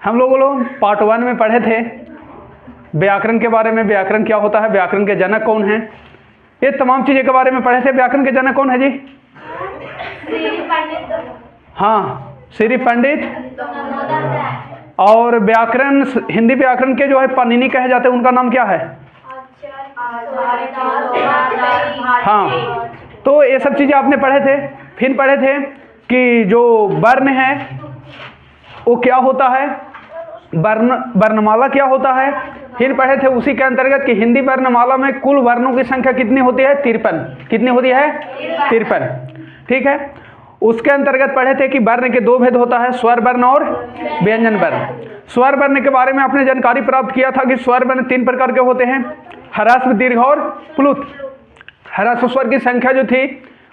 हम लोग पार्ट 1 में पढ़े थे व्याकरण के बारे में। व्याकरण क्या होता है, व्याकरण के जनक कौन हैं, ये तमाम चीज़ों के बारे में पढ़े थे। व्याकरण के जनक कौन है जी? हाँ, श्री पंडित। और व्याकरण, हिंदी व्याकरण के जो है पाणिनि कहे जाते हैं, उनका नाम क्या है? हाँ, तो ये सब चीज़ें आपने पढ़े थे। फिर पढ़े थे कि जो वर्ण है वो क्या होता है, वर्णमाला क्या होता है। फिर पढ़े थे उसी के अंतर्गत कि हिंदी वर्णमाला में कुल वर्णों की संख्या कितनी होती है? 53। कितनी होती है? 53। ठीक है। उसके अंतर्गत पढ़े थे कि वर्ण के दो भेद होता है, स्वर वर्ण और व्यंजन वर्ण। स्वर वर्ण के बारे में आपने जानकारी प्राप्त किया था कि स्वर वर्ण 3 प्रकार के होते हैं, ह्रस्व, दीर्घ और प्लुत। ह्रस्व स्वर की संख्या जो थी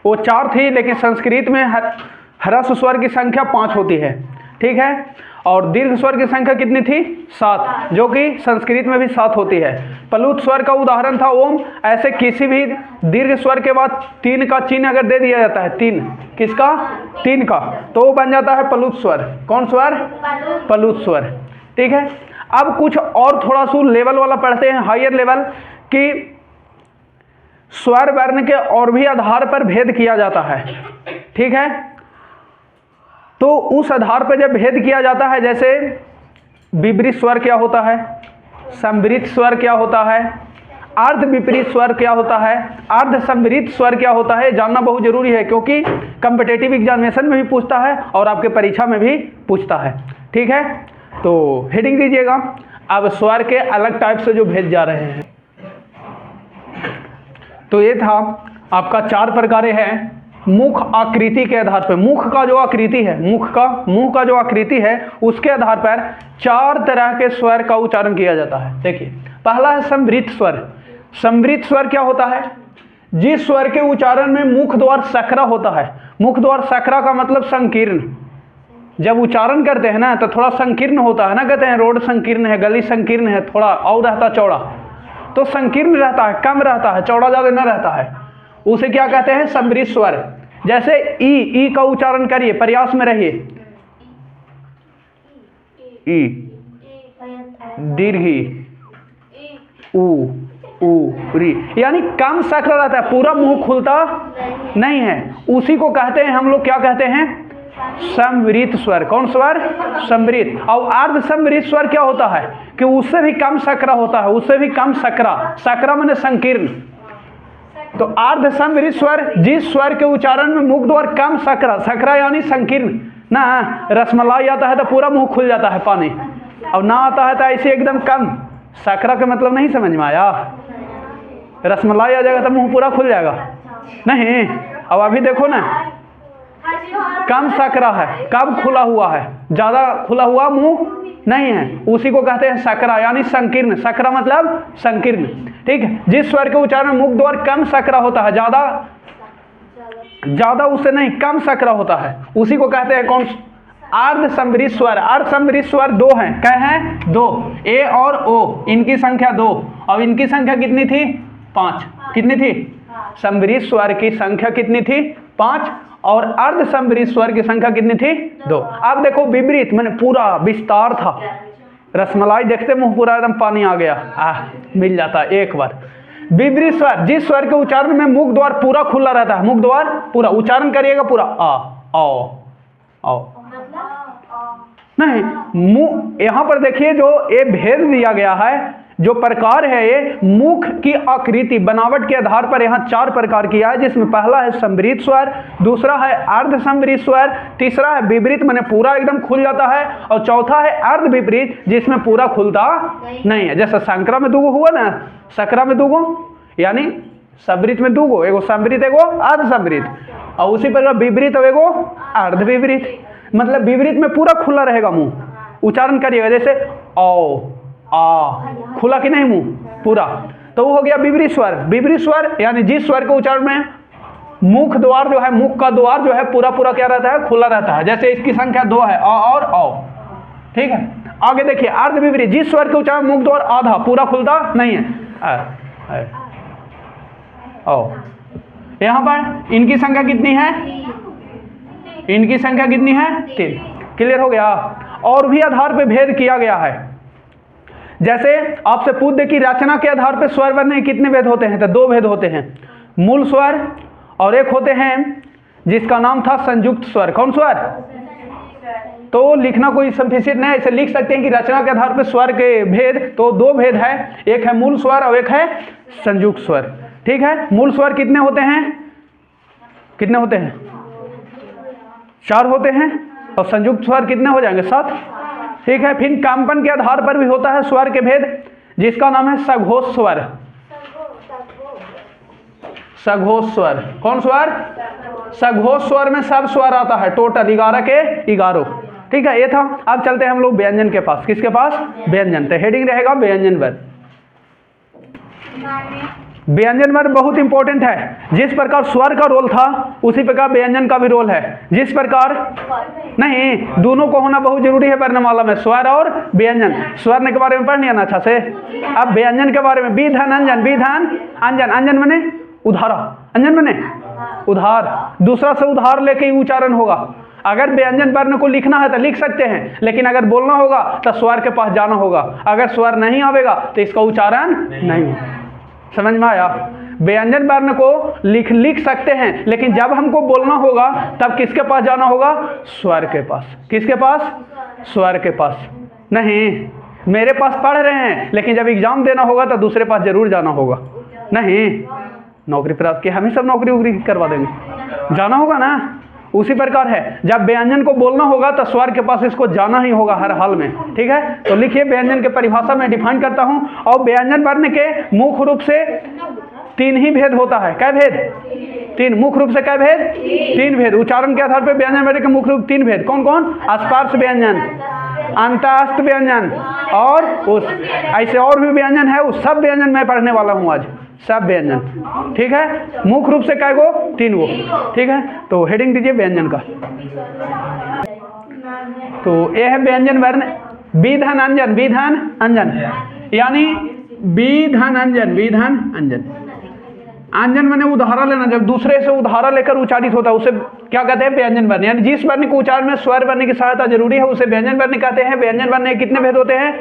वो 4 थी, लेकिन संस्कृत में ह्रस्व स्वर की संख्या 5 होती है। ठीक है। और दीर्घ स्वर की संख्या कितनी थी? 7, जो कि संस्कृत में भी 7 होती है। प्लुत स्वर का उदाहरण था ओम। ऐसे किसी भी दीर्घ स्वर के बाद 3 का चिन्ह अगर दे दिया जाता है, 3 किसका? 3 का, तो वो बन जाता है प्लुत स्वर। कौन स्वर? प्लुत स्वर। ठीक है। अब कुछ और थोड़ा सा लेवल वाला पढ़ते हैं, हायर लेवल, कि स्वर वर्ण के और भी आधार पर भेद किया जाता है। ठीक है। तो उस आधार पर जब भेद किया जाता है, जैसे विपरीत स्वर क्या होता है, संवृत स्वर क्या होता है, अर्ध विपरीत स्वर क्या होता है, अर्ध संवृत स्वर क्या होता है, जानना बहुत जरूरी है, क्योंकि कॉम्पिटिटिव एग्जामिनेशन में भी पूछता है और आपके परीक्षा में भी पूछता है। ठीक है। तो हेडिंग दीजिएगा। अब स्वर के अलग टाइप से जो भेद जा रहे हैं, तो ये था आपका 4 प्रकार है। मुख आकृति के आधार पर, मुख का जो आकृति है, मुंह का जो आकृति है, उसके आधार पर 4 तरह के स्वर का उच्चारण किया जाता है। देखिए, पहला है संवृत स्वर। संवृत स्वर क्या होता है? जिस स्वर के उच्चारण में मुख द्वार सकरा होता है। मुख द्वार सकरा का मतलब संकीर्ण। जब उच्चारण करते हैं ना तो थोड़ा संकीर्ण होता है ना, कहते हैं रोड संकीर्ण है, गली संकीर्ण है, थोड़ा और रहता चौड़ा, तो संकीर्ण रहता है, कम रहता है, चौड़ा ज़्यादा न रहता है, उसे क्या कहते हैं? संवृत स्वर। जैसे ई का उच्चारण करिए, प्रयास में रहिए। ई, दीर्घी, ऊ, री, यानी कम सकरा रहता है, पूरा मुंह खुलता नहीं है। उसी को कहते हैं हम लोग, क्या कहते हैं? संवृत स्वर। कौन स्वर? संवृत। और अर्ध संवृत स्वर क्या होता है कि उससे भी कम सकरा होता है, उससे भी कम सकरा। सकरा माने संकीर्ण। तो अर्ध संवृत स्वर, जिस स्वर के उच्चारण में मुख द्वार कम सकरा, सकरा यानी संकीर्ण ना। रसमलाई आता है तो पूरा मुंह खुल जाता है पानी, और ना आता है तो ऐसे एकदम कम। सकरा का मतलब नहीं समझ में आया? रसमलाई आ जाएगा तो मुंह पूरा खुल जाएगा नहीं। अब अभी देखो ना, कम सकरा है, कब खुला हुआ है, ज्यादा खुला हुआ मुंह नहीं है, उसी को कहते हैं सकरा यानी संकीर्ण। सकरा मतलब संकीर्ण। ठीक है। जिस स्वर के उच्चारण मुख द्वार कम सकरा होता है, ज्यादा उससे नहीं, कम सकरा होता है, उसी को कहते हैं कौन? अर्ध संवृत स्वर। अर्ध संवृत स्वर 2 हैं। क्या हैं? 2। ए और ओ, इनकी संख्या 2, और इनकी संख्या कितनी थी? 5। कितनी थी? संवृत स्वर की संख्या कितनी थी? 5। और अर्ध संवृत स्वर की संख्या कितनी थी? 2। अब देखो विपरीत, मैंने पूरा विस्तार था, रसमलाई देखते मुंह पूरा एकदम पानी आ गया, मिल जाता एक बार। विपरीत स्वर, जिस स्वर के उच्चारण में मुख द्वार पूरा खुला रहता है, मुख द्वार पूरा, उच्चारण करिएगा पूरा, आओ नहीं, मुंह। यहां पर देखिए जो ये भेद दिया गया है, जो प्रकार है, ये मुख की आकृति बनावट के आधार पर यहाँ 4 प्रकार किया है, जिसमें पहला है संवृत स्वर, दूसरा है अर्ध संवृत स्वर, तीसरा है विपरीत माने पूरा एकदम खुल जाता है, और चौथा है अर्ध विपरीत, जिसमें पूरा खुलता नहीं है। जैसे संकरा में 2 हुआ ना, सकरा में 2, यानी संवृत में 2, एगो संवृत एगो अर्ध संवृत, और उसी प्रकार विपरीत एगो अर्ध विपरीत। मतलब विपरीत में पूरा खुला रहेगा मुंह, उच्चारण करिएगा जैसे ओ, आ, खुला कि नहीं मुंह पूरा, तो वो हो गया विपरीत स्वर। विपरीत स्वर यानी जिस स्वर के उच्चारण में मुख द्वार जो है, मुख का द्वार जो है पूरा क्या रहता है? खुला रहता है। जैसे इसकी संख्या 2 है, आ और आओ। ठीक है। आगे देखिए अर्ध विपरीत, जिस स्वर के उच्चारण मुख द्वार आधा, पूरा खुलता नहीं है, आओ। यहाँ पर इनकी संख्या कितनी है? इनकी संख्या कितनी है? 3। क्लियर हो गया? और भी आधार पे भेद किया गया है। जैसे आपसे पूछ दे कि रचना के आधार पे स्वर वर्ण में कितने भेद होते हैं, तो 2 भेद होते हैं, मूल स्वर और एक होते हैं जिसका नाम था संयुक्त स्वर। कौन स्वर? तो लिखना कोई सफिशिएंट नहीं है, इसे लिख सकते हैं कि रचना के आधार पर स्वर के भेद तो 2 भेद है, एक है मूल स्वर और एक है संयुक्त स्वर। ठीक है, मूल स्वर कितने होते हैं? कितने होते हैं? 4 होते हैं। और संयुक्त स्वर कितने हो जाएंगे? 7। ठीक है, फिर कंपन के आधार पर भी होता है स्वर के भेद, जिसका नाम है सघोष स्वर। सघोष स्वर। कौन स्वर? सघोष स्वर में सब स्वर आता है, टोटल 11 के 11। ठीक है, ये था। अब चलते हैं हम लोग व्यंजन के पास। किसके पास? व्यंजन। तो हेडिंग रहेगा व्यंजन वर्ण। व्यंजन वर्ण बहुत इंपॉर्टेंट है। जिस प्रकार स्वर का रोल था उसी प्रकार व्यंजन का भी रोल है। जिस प्रकार नहीं, दोनों को होना बहुत जरूरी है वर्णमाला में, स्वर और व्यंजन। स्वर्ण के बारे में पढ़ लिया ना अच्छा से। अब व्यंजन के बारे में विधन अंजन, विधन अंजन, अंजन मने उधारा, अंजन मने उधार, दूसरा से उधार लेके ही उच्चारण होगा। अगर व्यंजन वर्ण को लिखना है तो लिख सकते हैं, लेकिन अगर बोलना होगा तो स्वर के पास जाना होगा। अगर स्वर नहीं आवेगा तो इसका उच्चारण नहीं होगा। समझ में आया? व्यंजन वर्ण को लिख सकते हैं, लेकिन जब हमको बोलना होगा तब किसके पास जाना होगा? स्वर के पास। किसके पास? स्वर के पास। नहीं, मेरे पास पढ़ रहे हैं लेकिन जब एग्जाम देना होगा तो दूसरे पास जरूर जाना होगा। नहीं, नौकरी प्राप्त किया, हमें सब नौकरी वोकरी करवा देंगे, जाना होगा ना। उसी प्रकार है, जब व्यंजन को बोलना होगा तो स्वर के पास इसको जाना ही होगा हर हाल में। ठीक है, तो लिखिए व्यंजन के परिभाषा में डिफाइन करता हूं। और व्यंजन वर्ण के मुख्य रूप से 3 ही भेद होता है। क्या भेद? 3। मुख्य रूप से क्या भेद? 3 भेद। उच्चारण के आधार पर व्यंजन वर्ण के मुख्य रूप 3 भेद। कौन कौन? स्पर्श व्यंजन, अंतस्थ व्यंजन और उस। ऐसे और भी व्यंजन है, उस सब व्यंजन मैं पढ़ने वाला हूं आज, सब व्यंजन। ठीक है, मुख्य रूप से क्या गो? 3 गो। ठीक है, तो हेडिंग दीजिए व्यंजन का। तो यह है व्यंजन वर्ण। विधन अंजन, विधन अंजन, यानी विधन अंजन, विधन अंजन। अंजन मैंने उदाहरण लेना, जब दूसरे से उदाहरण लेकर उच्चारित होता है उसे क्या कहते हैं? व्यंजन वर्ण। यानी जिस वर्ण के उच्चारण में स्वर वर्ण की सहायता जरूरी है उसे व्यंजन वर्ण कहते हैं। व्यंजन वर्ण के कितने भेद होते हैं?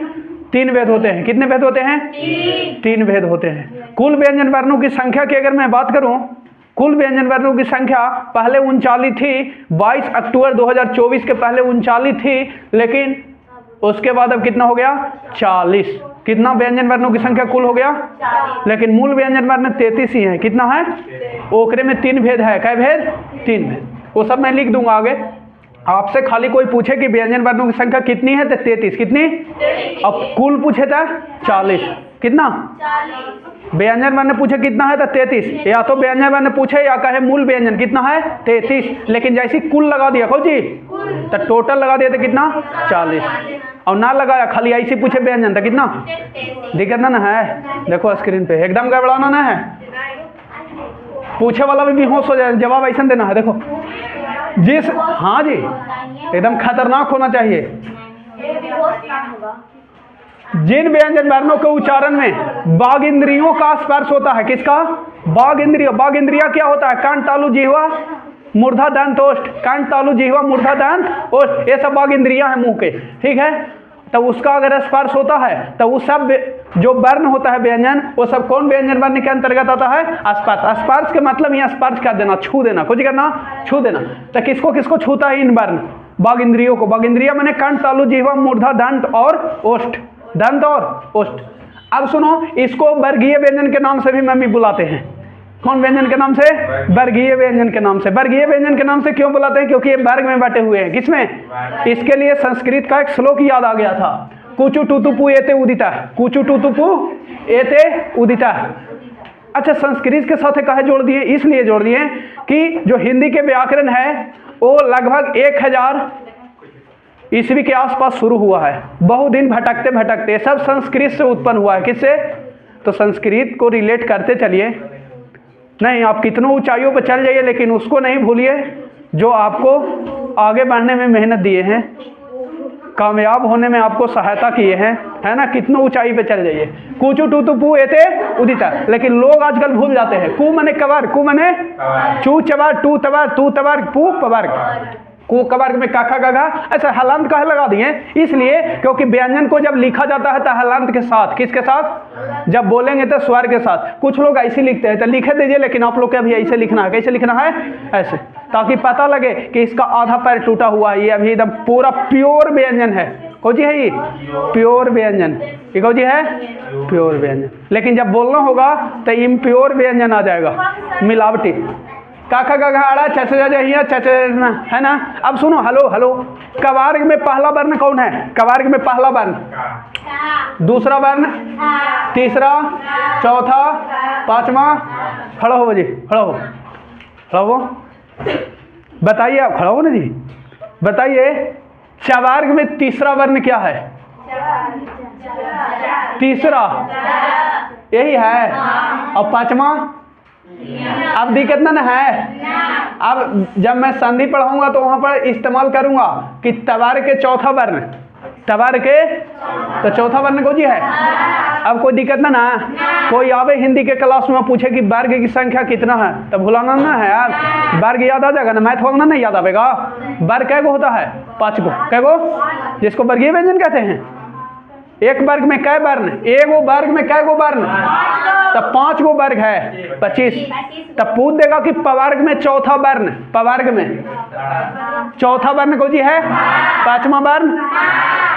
3 भेद होते हैं। कितने भेद होते हैं? 3 भेद होते हैं। कुल व्यंजन वर्णों की संख्या की अगर मैं बात करूं, कुल व्यंजन वर्णों की संख्या पहले 39 थी। 22 अक्टूबर 2024 के पहले 39 थी, लेकिन उसके बाद अब कितना हो गया? 40। कितना व्यंजन वर्णों की संख्या कुल हो गया? लेकिन मूल व्यंजन वर्ण 33 ही है। कितना है? ओकरे में 3 भेद है। क्या भेद? 3 भेद। वो सब मैं लिख दूंगा आगे। आपसे खाली कोई पूछे कि व्यंजन वर्णों की संख्या कितनी है तो 33। कितनी? अब कुल पूछे था 40। कितना? 40। व्यंजन वर्ण पूछे कितना है तो 33। या तो व्यंजन वर्ण पूछे या कहे मूल व्यंजन कितना है? 33। लेकिन जैसे कुल लगा दिया कौन जी तो टोटल लगा दिया तो कितना? 40। और ना लगाया, खाली ऐसे पूछे व्यंजन तो कितना? दिक्कत ना है? देखो स्क्रीन पे, एकदम गड़बड़ाना ना है। पूछे वाला भी बेहोश हो जाए, जवाब ऐसा देना है। देखो जिस, हाँ जी, एकदम खतरनाक होना चाहिए। जिन व्यंजन वर्णों के उच्चारण में बाघ इंद्रियों का स्पर्श होता है। किसका? बाघ इंद्रिय। बाघ इंद्रिया क्या होता है? कान, तालु, जिह्वा, मूर्धा, दंत, ओष्ठ। कान, तालु, जिह्वा, मूर्धा, दंत, ओष्ठ, ये सब बाघ इंद्रियां हैं मुंह के। ठीक है, तो उसका अगर स्पर्श होता है तो वो सब जो वर्ण होता है व्यंजन, वो सब कौन व्यंजन वर्ण के अंतर्गत आता है? स्पर्श। स्पर्श के मतलब यहाँ स्पर्श कर देना, छू देना। कुछ करना? छू देना। तो किसको किसको छूता है? इन वर्ण बाघ इंद्रियों को। बाघ इंद्रिया मैंने कान, तालु, जिह्वा, मूर्धा, दंत और ओष्ठ। दंत और ओष्ठ। अब सुनो, इसको वर्गीय व्यंजन के नाम से भी मम्मी बुलाते हैं। कौन व्यंजन के नाम से? वर्गीय व्यंजन के नाम से। वर्गीय व्यंजन के नाम से क्यों बुलाते हैं? क्योंकि ये वर्ग में बटे हुए हैं। किसमें? इसके लिए संस्कृत का एक श्लोक याद आ गया था, कुचु टुतुपु एते उदिता। कुचु टुतुपु एते उदिता। अच्छा, संस्कृत के साथ कहे जोड़ दिए? इसलिए जोड़ दिए कि जो हिंदी के व्याकरण है वो लगभग 1000 ईस्वी के आसपास शुरू हुआ है। बहुत दिन भटकते भटकते सब संस्कृत से उत्पन्न हुआ है। किससे? तो संस्कृत को रिलेट करते चलिए। नहीं, आप कितनों ऊंचाइयों पर चल जाइए लेकिन उसको नहीं भूलिए जो आपको आगे बढ़ने में मेहनत दिए हैं, कामयाब होने में आपको सहायता किए हैं, है ना। कितनों ऊंचाई पे चल जाइए। कुचु टूतु पू एते उदिता। लेकिन लोग आजकल भूल जाते हैं। कु मने कवर, कु मने चू चवर, टू तवर, तू तवर, पू पवर। क वर्ग में क ख ग घ, ऐसे हलंत कहे लगा दिए इसलिए क्योंकि व्यंजन को जब लिखा जाता है तो हलंत के साथ, किसके साथ, जब बोलेंगे तो स्वर के साथ। कुछ लोग ऐसे लिखते हैं तो लिखे दीजिए, लेकिन आप लोग को अभी ऐसे लिखना है। कैसे लिखना है? ऐसे, ताकि पता लगे कि इसका आधा पैर टूटा हुआ है, ये अभी एकदम पूरा प्योर व्यंजन है। कौन जी है ये? प्योर व्यंजन। ये कौन जी है? प्योर व्यंजन। लेकिन जब बोलना होगा तो इम्प्योर व्यंजन आ जाएगा, मिलावटी। काखा का घाड़ा है ना। अब सुनो, हेलो हेलो, कवार्ग में पहला वर्ण कौन है? कवार्ग में पहला वर्ण, दूसरा वर्ण, तीसरा, चौथा, पांचवा। खड़ा हो जी, खड़ा हो, खड़ा हो, बताइए आप, खड़ा हो ना जी, बताइए चवार्ग में तीसरा वर्ण क्या है? तीसरा यही है, और पांचवा अब दिक्कत ना है। अब जब मैं संधि पढ़ाऊंगा तो वहां पर इस्तेमाल करूंगा कि तवार के चौथा वर्ण, तवार के तो चौथा वर्ण को जी है। अब कोई दिक्कत ना कोई आवे हिंदी के क्लास में पूछे कि वर्ग की संख्या कितना है, तो भुलाना ना है यार, वर्ग याद आ जाएगा ना, मैथ होगा ना, नहीं याद आवेगा। वर्ग कै गो होता है? 5 गो। कै गो? जिसको वर्गीय व्यंजन कहते हैं। एक वर्ग में कै वर्ण? एगो वर्ग में कै गो वर्ण? तब 5 गो वर्ग है, 25। तब पूछ देगा कि पवर्ग में चौथा वर्ण, पवर्ग में चौथा वर्ण को जी है, 5वां वर्ण।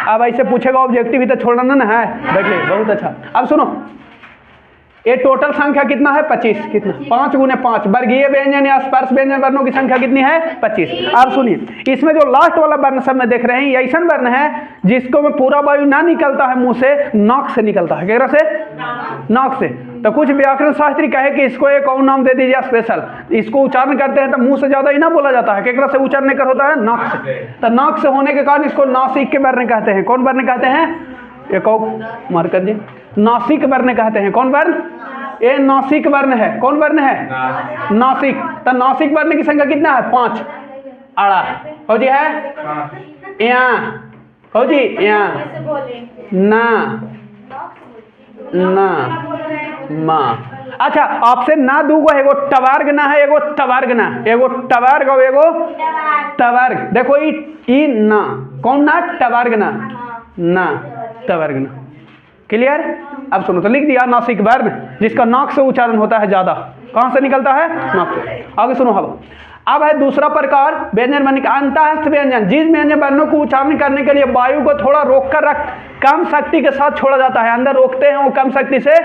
अब ऐसे पूछेगा ऑब्जेक्टिव ही तो छोड़ना ना है। बैठिए, बहुत अच्छा। अब सुनो, ये टोटल संख्या कितना है? 25। कितना? 5 गुने 5। वर्गीय व्यंजन या स्पर्श व्यंजन वर्णों की संख्या कितनी है? 25। अब सुनिए, इसमें जो लास्ट वाला वर्ण सब में देख रहे हैं, ये ऐसा वर्ण है जिसको में पूरा वायु ना निकलता है मुंह से, नाक से निकलता है। केकरा से? नाक से। तो कुछ व्याकरण शास्त्री कहे कि इसको एक और नाम दे दीजिए स्पेशल। इसको उच्चारण करते हैं तो मुंह से ज्यादा ही ना बोला जाता है। केकरा से उच्चारण कर होता है? नाक से। तो नाक से होने के कारण इसको नासिक के वर्ण कहते हैं। कौन वर्ण कहते हैं? एक और मार्कर जी, नासिक वर्ण कहते हैं। कौन वर्ण? ये नासिक वर्ण है। कौन वर्ण है? नासिक। तो नासिक वर्ण की संख्या कितना है? 5। आड़ा हो जी है, यहाँ हो जी, यहाँ ना ना मा। अच्छा, आपसे ना दूगो, एगो टवार्ग ना है, एगो तवार्ग ना, एगो टवार्ग और एगो तवार्ग। देखो ई ना, कौन ना? टवार्ग ना तवार्ग ना। क्लियर? अब सुनो, तो लिख दिया नासिक वर्ण जिसका नाक से उच्चारण होता है ज्यादा। कहां से निकलता है? नाक से। आगे सुनो, अब है दूसरा प्रकार व्यंजन वर्ण का अंतःस्थ व्यंजन। जिस व्यंजन वर्णों को उच्चारण करने के लिए वायु को थोड़ा रोक कर रख, कम शक्ति के साथ छोड़ा जाता है। अंदर रोकते हैं वो कम शक्ति से,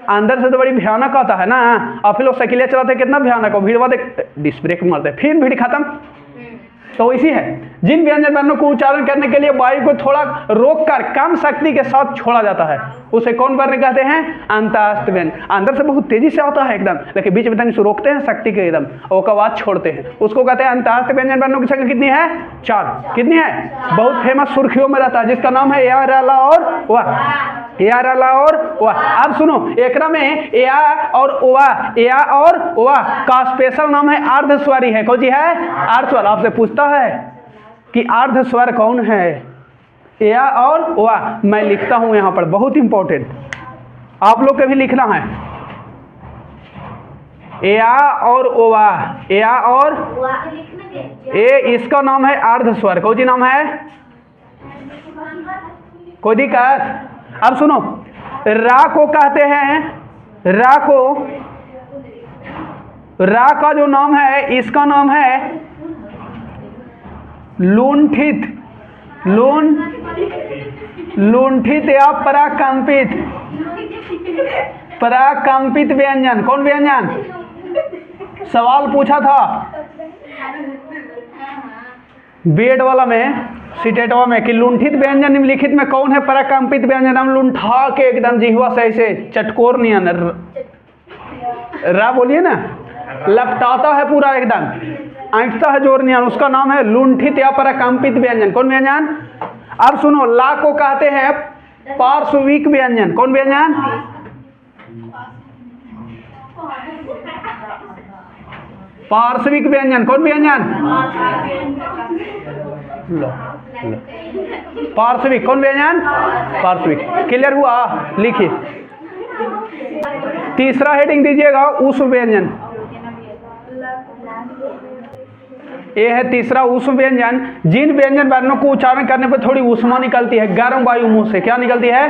अंदर से तो बड़ी भयानक आता है ना। और फिर लोग साइकिलें चलाते कितना भयानक हो, भीड़ वाले डिस्क ब्रेक मारते, फिर भीड़ खत्म। तो इसी है, जिन व्यंजन वर्णों को उच्चारण करने के लिए वायु को थोड़ा रोककर कम शक्ति के साथ छोड़ा जाता है, उसे कौन वर्ण कहते हैं? अंतःस्थ व्यंजन। अंदर से बहुत तेजी से आता है एकदम, लेकिन बीच में तनिक रोकते हैं शक्ति के एकदम, और का आवाज छोड़ते हैं, उसको कहते हैं अंतःस्थ व्यंजन वर्णों की संख्या कितनी है? 4। कितनी है? बहुत फेमस सुर्खियों में रहता है, जिसका नाम है या, रा, ला और वाह। या, रा, ला और वाह। अब सुनो, एकरा में या और वाह, या और वाह का स्पेशल नाम है अर्धस्वरी है। कौन जी है? अर्धस्वर। आपसे पूछता है कि अर्धस्वर कौन है? या और वाह। मैं लिखता हूं यहां पर, बहुत इंपॉर्टेंट, आप लोग को भी लिखना है। या और वाह, या और ए, इसका नाम है अर्धस्वर। कौन जी नाम है? कोई दिक्कत? अब सुनो, रा को कहते हैं, रा को, रा का जो नाम है, इसका नाम है लुंठित, लुंठित या पराकंपित, पराकंपित व्यंजन। कौन व्यंजन? सवाल पूछा था बीएड वाला में, सीटेटवा में, कि लुंठित व्यंजन निम्नलिखित में कौन है पराकंपित व्यंजन? हम लुंठा के एकदम जिह्वा से ऐसे चटकोर नहीं है, रा बोलिए ना, लपटाता है पूरा एकदम, ऐंठता है जोर नियन, उसका नाम है लुंठित या पराकंपित व्यंजन। कौन व्यंजन? अब सुनो, ला को कहते हैं पार्श्विक व्यंजन। कौन व्यंजन? पार्श्विक व्यंजन। कौन व्यंजन? पार्श्विक। कौन व्यंजन? पार्श्विक। क्लियर हुआ? लिखिए। तीसरा हेडिंग दीजिएगा उस व्यंजन। ये है तीसरा ऊष्म व्यंजन। जिन व्यंजन वर्णों को उच्चारण करने पर थोड़ी ऊष्मा निकलती है, गर्म वायु मुंह से, क्या निकलती है?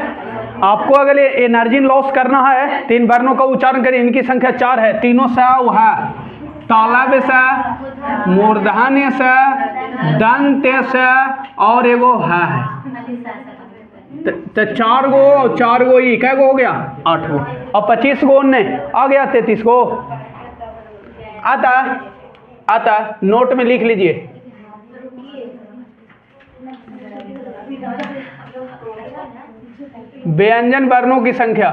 आपको अगर ये एनर्जी लॉस करना है तो इन वर्णों का उच्चारण करिए। इनकी संख्या 4 है, तीनों स है, तालब से, मूर्धन्य से, दंत से और एगो है। तो 4 गो ई कै गो हो गया? 8 गो। और 25 गो ने आ गया 33 गो। आता नोट में लिख लीजिए। व्यंजन वर्णों की संख्या,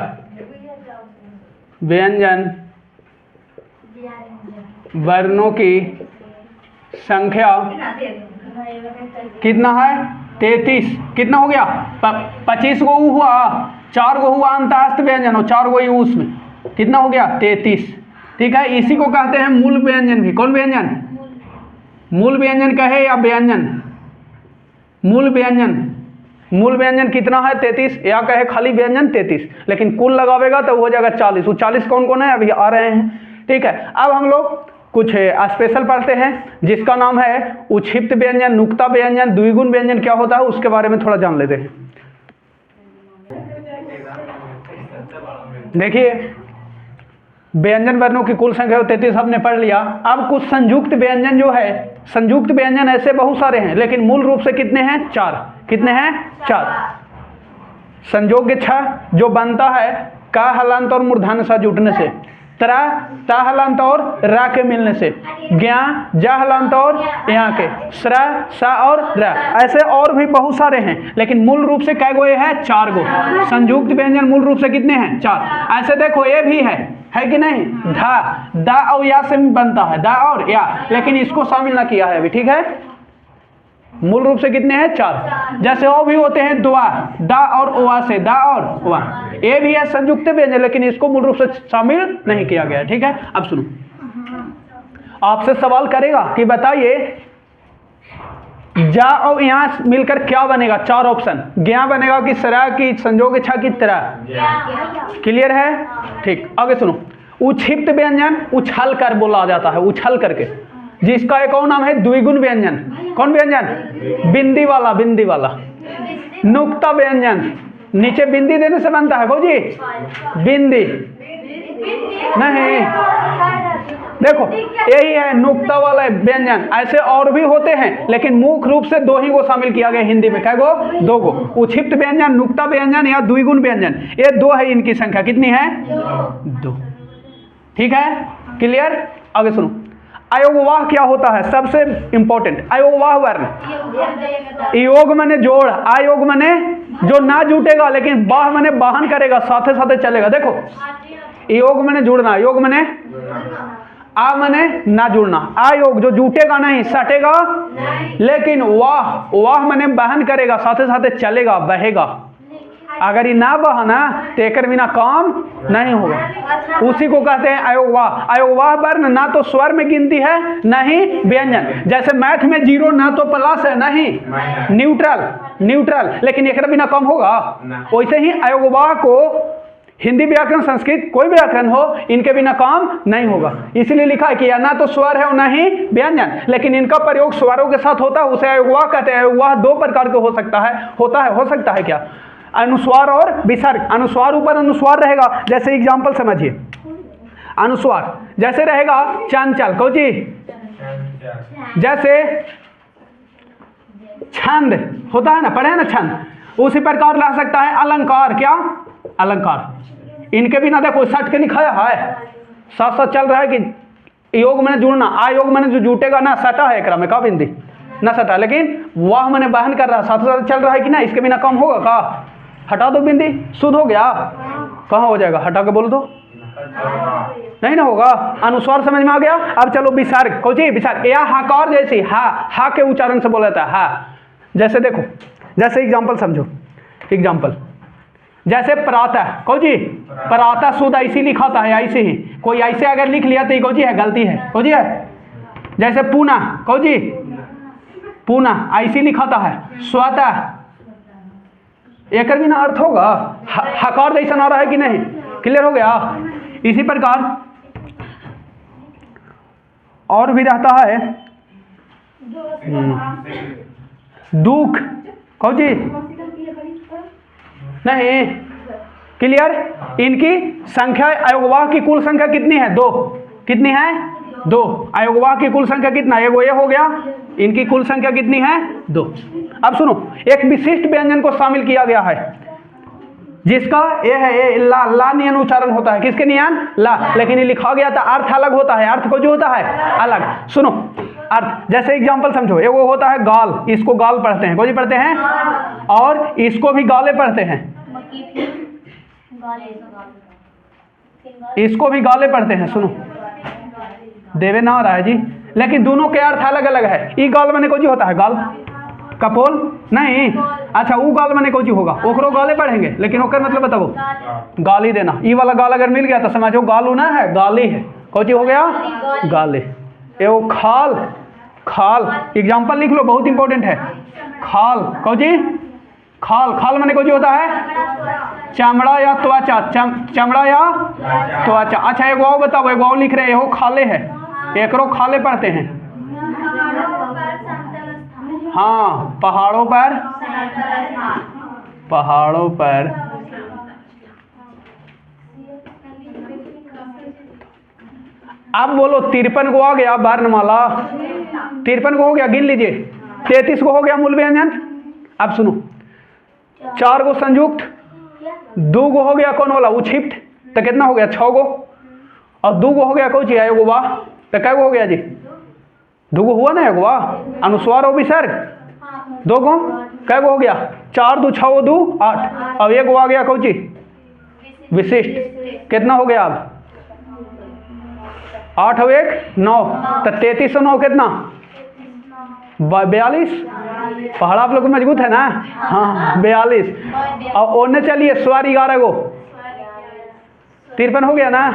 व्यंजन वर्णों की संख्या कितना है? 33। कितना हो गया? 25 गो हुआ, 4 गो हुआ अंतःस्थ व्यंजन और 4 गो उसमें, कितना हो गया? 33। ठीक है, इसी को कहते हैं मूल व्यंजन भी। कौन व्यंजन? मूल व्यंजन कहे या व्यंजन? मूल व्यंजन। मूल व्यंजन कितना है? 33, या कहे खाली व्यंजन 33, लेकिन कुल लगावेगा तो हो जाएगा 40। वो 40 कौन कौन है अभी आ रहे हैं। ठीक है, अब हम लोग कुछ स्पेशल पढ़ते हैं जिसका नाम है उक्षिप्त व्यंजन, नुक्ता व्यंजन, द्विगुण व्यंजन क्या होता है उसके बारे में थोड़ा जान लेते हैं। देखिए, व्यंजन वर्णों की कुल संख्या 33 हमने पढ़ लिया। अब कुछ संयुक्त व्यंजन जो है, संयुक्त व्यंजन ऐसे बहुत सारे हैं, लेकिन मूल रूप से कितने हैं? 4। कितने हैं? 4। संयोग्य 6 जो बनता है का हलंत और मूर्धन्य सा जुटने से, त्रा ता हलंत और रा के मिलने से, ज्ञा जा हलंत और यहाँ के, स्रा सा और रा, ऐसे और भी बहुत सारे हैं, लेकिन मूल रूप से कै गो है? 4 गो। संयुक्त व्यंजन मूल रूप से कितने हैं? 4। ऐसे देखो ये भी है कि नहीं? धा, दा और या से बनता है, दा और या, लेकिन इसको शामिल ना किया है अभी। ठीक है, मूल रूप से कितने हैं? 4। जैसे और भी होते हैं द्वा, दा और ओवा से, दा और ओवा, ये भी है संयुक्त व्यंजन, लेकिन इसको मूल रूप से शामिल नहीं किया गया। ठीक है, अब सुनो, आपसे सवाल करेगा कि बताइए जा और यहाँ मिलकर क्या बनेगा? 4 ऑप्शन। ज्ञा बनेगा कि सरा की, संयोग इच्छा की तरह। क्लियर है? ठीक, आगे सुनो। उक्षिप्त व्यंजन उछल कर बोला जाता है, उछल करके, जिसका एक और नाम है द्विगुण व्यंजन। कौन व्यंजन? बिंदी वाला, बिंदी वाला। नुक्ता व्यंजन नीचे बिंदी देने से बनता है। जी बिंदी नहीं, देखो यही है नुक्ता वाला व्यंजन। ऐसे और भी होते हैं, लेकिन मुख्य रूप से 2 ही को शामिल किया गया हिंदी में। क्या गो? 2 गो। उक्षिप्त व्यंजन, नुक्ता व्यंजन या द्विगुण व्यंजन, ये 2 है। इनकी संख्या कितनी है? 2। ठीक है, क्लियर? आगे सुनो। अयोगवाह क्या होता है? सबसे इंपॉर्टेंट, अयोगवाह वर्ण। योग माने जोड़, आयोग माने जो ना जुटेगा, लेकिन वाह माने वाहन करेगा, साथे साथे चलेगा। देखो, योग माने जुड़ना, योग माने आ माने ना जुड़ना, आयोग जो जुटेगा नहीं, सटेगा, लेकिन वाह माने वहन करेगा, साथे साथे चलेगा, बहेगा। अगर ये ना बहा ना तो एक बिना काम नहीं होगा। उसी को कहते हैं अयोगवाह। अयोगवाह वर्ण ना तो स्वर में गिनती है, ना ही व्यंजन। जैसे मैथ में 0 ना तो प्लस है, नहीं न्यूट्रल, लेकिन एक बिना कम होगा। वैसे ही अयोगवाह को हिंदी व्याकरण, संस्कृत, कोई व्याकरण हो, इनके बिना काम नहीं होगा। इसलिए लिखा है कि ना तो स्वर है और ना ही व्यंजन, लेकिन इनका प्रयोग स्वरों के साथ होता है, उसे अयोगवाह कहते हैं। अयोगवाह 2 प्रकार के हो सकता है क्या? अनुस्वार और विसर्ग। अनुस्वार ऊपर अनुस्वार रहेगा, जैसे एग्जांपल समझिए। अनुस्वार जैसे रहेगा चंचल, कहो जी, जैसे छंद होता है ना, पढ़े ना छंद, उसी प्रकार ला सकता है अलंकार। क्या? अलंकार। इनके बिना देखो सट के लिखाया है, साथ साथ चल रहा है कि योग मैंने जुड़ना, आयोग मैंने जो जुटेगा ना, सटा है एकरा में का बिंदी ना सटा, लेकिन वाह मैंने बहन कर रहा, साथ साथ चल रहा है कि ना, इसके बिना कम होगा का? हटा दो बिंदी, शुद्ध हो गया। कहाँ हो जाएगा? हटा के बोल दो, नहीं ना होगा। अनुस्वार समझ में आ गया। अब चलो विसर्ग, कहो जी विसर्ग, या हाकार जैसी, हा के उच्चारण से बोला जाता है, हा। जैसे देखो, जैसे एग्जाम्पल समझो, एग्जाम्पल जैसे प्रातः, कहो जी प्रातः शुद्ध ऐसी लिखाता है, ऐसे ही। कोई ऐसे अगर लिख लिया तो कहो जी है गलती है, कहो जी है। जैसे पुनः, कहो जी पुनः ऐसी लिखाता है। स्वतः, एक भी ना अर्थ होगा, हकार जैसा ना रहा है कि नहीं? क्लियर हो गया? इसी प्रकार और भी रहता है दुख कौन जी नहीं क्लियर। इनकी संख्या अयोगवाह की कुल संख्या कितनी है? 2। कितनी है? 2। अयोगवाह की कुल संख्या कितना? एगो ये हो गया। इनकी कुल संख्या कितनी है? 2। अब सुनो, एक विशिष्ट व्यंजन को शामिल किया गया है जिसका ये है ये ला नियन उच्चारण होता है। किसके नियन? ला। लेकिन ये लिखा गया था अर्थ अलग होता है। अर्थ को जो होता है अलग। सुनो अर्थ, जैसे एग्जांपल समझो, ये वो होता है गाल, इसको गाल पढ़ते हैं, कौन पढ़ते हैं? और इसको भी गाले पढ़ते हैं, इसको भी गाले पढ़ते हैं। सुनो देवे ना रहा है जी, लेकिन दोनों के अर्थ अलग अलग है। ई गाल मने को जी होता है गाल कपोल नहीं। अच्छा वो गाल मने को जी होगा, ओकरो गाले पढ़ेंगे, लेकिन ओकर मतलब बताओ गाली देना। ई वाला गाल अगर मिल गया तो समझो गालू ना है, गाली है। कौन हो गया? गाले। ये वो खाल, खाल एग्जाम्पल लिख लो, बहुत इंपॉर्टेंट है। खाल कौन जी? खाल। खाल मने को जी होता है चमड़ा या त्वचा, चमड़ा या त्वचा। अच्छा एक वाव बताओ, एक वाव लिख रहे हो खाले है, एकरो खाले पढ़ते हैं। हाँ पहाड़ों पर, पहाड़ों पर। अब बोलो 53 को आ गया वर्णमाला, 53 को हो गया, गिन लीजिए। 33 को हो गया मूल व्यंजन। अब सुनो 4 को संयुक्त, 2 को हो गया कौन वाला उक्षिप्त, तो कितना हो गया? 6 को। और 2 को हो गया कौन सी? एगो वाह, तो कै हो गया जी? 2 को हुआ ना एगो वाह, अनुस्वार और विसर्ग। 2 को कै हो गया? 4 2 6 2 8। अब एक आ गया कौन सी? विशिष्ट। कितना हो गया? अब 8 और 1 9, तो 33 और 9 कितना? 42। पहाड़ आप लोग मजबूत है ना? हाँ 42। और ओने चलिए स्वर 11 को, 53 हो गया ना?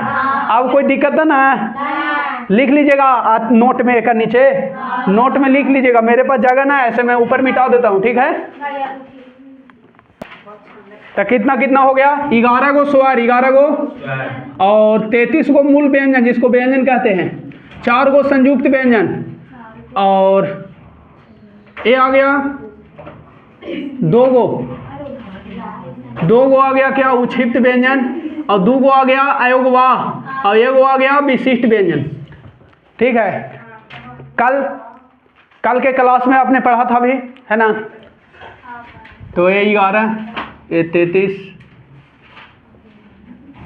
अब कोई दिक्कत है ना? लिख लीजिएगा नोट में, एक नीचे नोट में लिख लीजिएगा। मेरे पास जगह ना, ऐसे मैं ऊपर मिटा देता हूँ, ठीक है? तो कितना कितना हो गया? 11 को स्वर, 11 को, और 33 को मूल व्यंजन जिसको व्यंजन कहते हैं, 4 को संयुक्त व्यंजन, और ये आ गया 2 को आ गया क्या? उक्षिप्त व्यंजन। और 2 को आ गया अयोगवाह, और 1 को आ गया विशिष्ट व्यंजन। ठीक है, कल के क्लास में आपने पढ़ा था भी, है ना? तो ये 11, ये 33,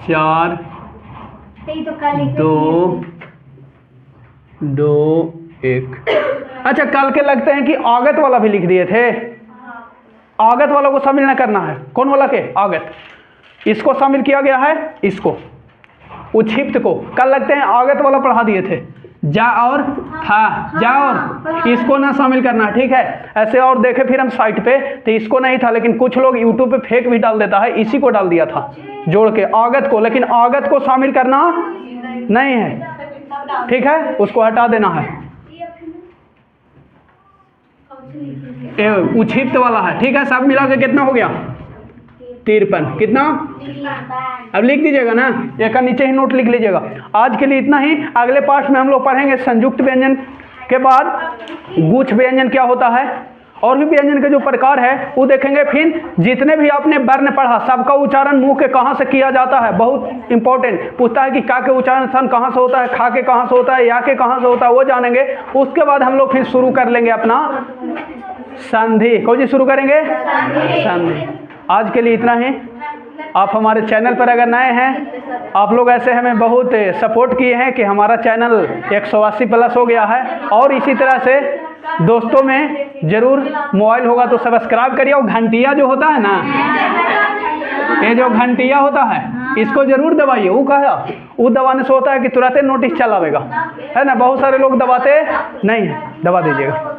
4 2 1। अच्छा कल के लगते हैं कि आगत वाला भी लिख दिए थे। आगत वालों को शामिल न करना है। कौन वाला के? आगत। इसको शामिल किया गया है, इसको उक्षिप्त को। कल लगते हैं आगत वाला पढ़ा दिए थे, जा और था, जा और, इसको ना शामिल करना, ठीक है? ऐसे और देखे फिर हम साइट पे तो इसको नहीं था, लेकिन कुछ लोग यूट्यूब पे फेक भी डाल देता है, इसी को डाल दिया था जोड़ के आगत को, लेकिन आगत को शामिल करना नहीं है, ठीक है? उसको हटा देना है। उक्षिप्त वाला है, ठीक है? सब मिला के कितना हो गया? 53। कितना? अब लिख दीजिएगा ना, एक नीचे ही नोट लिख लीजिएगा। आज के लिए इतना ही। अगले पार्ट में हम लोग पढ़ेंगे संयुक्त व्यंजन के बाद गुच्छ व्यंजन क्या होता है, और भी व्यंजन के जो प्रकार है वो देखेंगे। फिर जितने भी आपने वर्ण पढ़ा सबका उच्चारण मुंह के कहाँ से किया जाता है, बहुत इंपॉर्टेंट। पूछता है कि का के उच्चारण सन कहाँ से होता है, खा के कहाँ से होता है, या के कहाँ से होता है, वो जानेंगे। उसके बाद हम लोग फिर शुरू कर लेंगे अपना संधि। कौन सी शुरू करेंगे? संधि। आज के लिए इतना ही। आप हमारे चैनल पर अगर नए हैं, आप लोग ऐसे हमें बहुत सपोर्ट किए हैं कि हमारा चैनल 180 प्लस हो गया है, और इसी तरह से दोस्तों में जरूर मोबाइल होगा तो सब्सक्राइब करिए। और घंटिया जो होता है ना, ये जो घंटिया होता है इसको जरूर दबाइए। वो कहा, वो दबाने से होता है कि तुरंत नोटिस चलावेगा, है ना? बहुत सारे लोग दबाते नहीं है, दबा दीजिएगा।